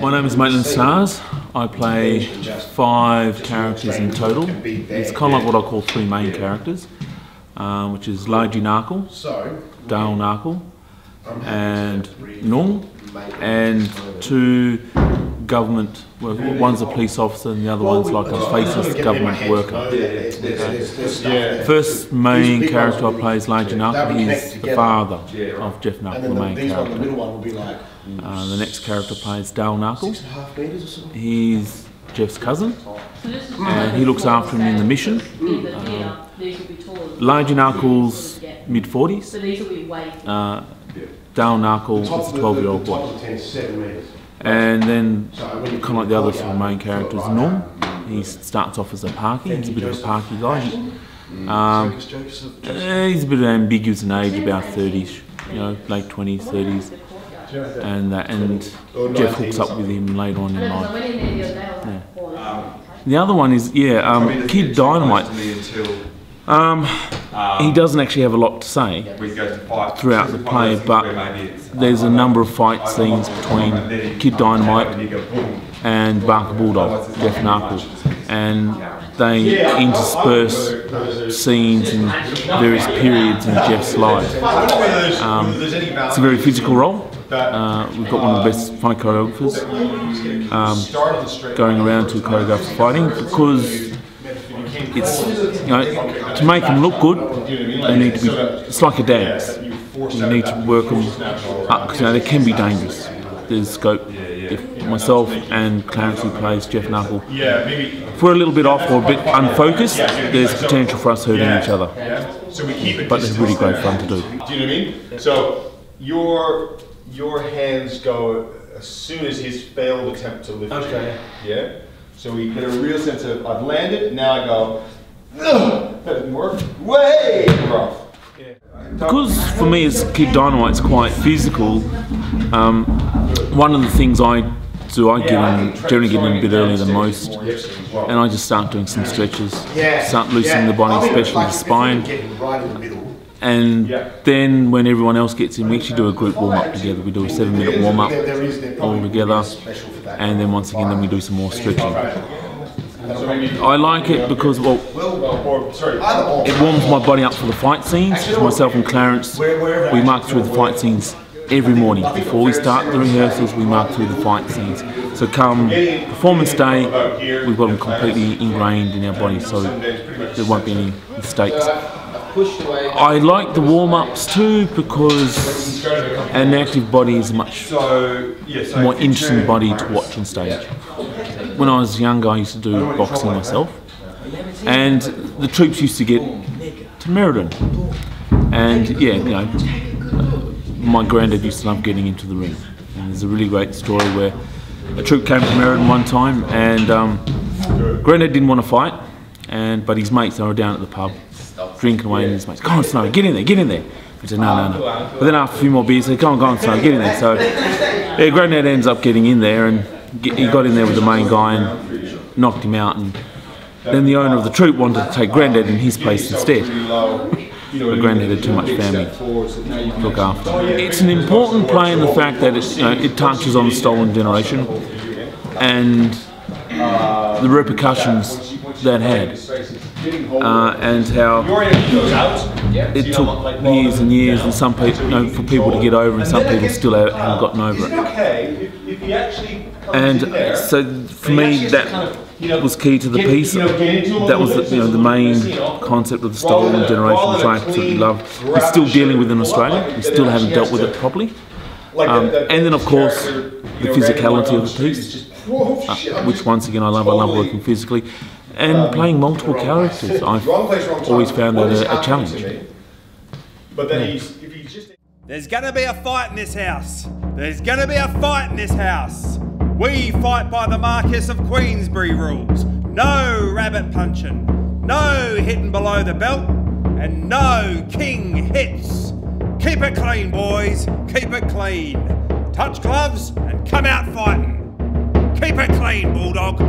My name is Maitland Schnaars. I play 5 characters in total. It's kind of like what I call 3 main characters, which is Narkle, Narkle, and Nung, and 2 government, one's a police officer and the other one's like a faceless government worker. Okay. First main character I play is Narkle. He's the father of Geoff Narkle, the main character. The next character plays Narkle. He's Geoff's cousin, and he looks after him in the mission. Narkle's mid-40s. Narkle is a 12-year-old boy. And then, kind of like the other sort of main characters, Norm. He starts off as a parky. He's a bit of a parky guy. He's a bit ambiguous in age, about 30s, late 20s, 30s. And Geoff hooks up with him later on in life. Yeah. The other one is, Kid Dynamite. He doesn't actually have a lot to say throughout the play, but there's a number of fight scenes between Kid Dynamite and Barker Bulldog, Geoff Narkle, and they intersperse scenes in various periods in Geoff's life. It's a very physical role. We've got one of the best fight choreographers going around to choreograph fighting, because it's, to make them look good, they need to be, it's like a dance. You need to work them up, because they can be dangerous. There's scope. If myself and Clarence, who plays Geoff Narkle, if we're a little bit off or a bit unfocused, there's potential for us hurting each other. But it's really great fun to do. Do you know what I mean? So your hands go as soon as his failed attempt to lift you. Yeah? So we get a real sense of, I've landed, now I go, ugh, that didn't work, way rough. Yeah. Because for me as Kid Dynamite, it's quite physical. One of the things I do, generally get in a bit earlier than most, and I just start doing some stretches, start loosening the body, especially the spine. And then when everyone else gets in, we actually do a group warm-up together. We do a 7-minute warm-up all together, and then once again, we do some more stretching. I like it because, well, it warms my body up for the fight scenes. Myself and Clarence, we mark through the fight scenes every morning. Before we start the rehearsals, we mark through the fight scenes. So come performance day, we've got them completely ingrained in our body, so there won't be any mistakes. I like the warm-ups too, because an active body is a much more interesting body to watch on stage. When I was younger, I used to do boxing myself, and the troops used to get to Meriden, and my granddad used to love getting into the ring. And there's a really great story where a troop came to Meriden one time, and granddad didn't want to fight, but his mates, they were down at the pub drinking away, and his mates, "Come on, Snow, get in there, get in there." He said, no. But then after a few more beers, he said, go on, Snow, get in there. So granddad ends up getting in there, and he got in there with the main guy and knocked him out, and then the owner of the troop wanted to take granddad in his place instead. But granddad had too much family to look after. It's an important play in the fact that it touches on the stolen generation and the repercussions that had, and how it took years and years, and some people, for people to get over, and some people still haven't gotten over it. And so for me, that was key to the piece. That was the main concept of the stolen generation, which I absolutely love. We're still dealing with in Australia. We still haven't dealt with it properly. And then of course the physicality of the piece, which once again I love. I love working physically and playing multiple characters. I've always found that a challenge. There's gonna be a fight in this house. There's gonna be a fight in this house. We fight by the Marquess of Queensberry rules. No rabbit punching, no hitting below the belt, and no king hits. Keep it clean, boys, keep it clean. Touch gloves and come out fighting. Keep it clean, Bulldog.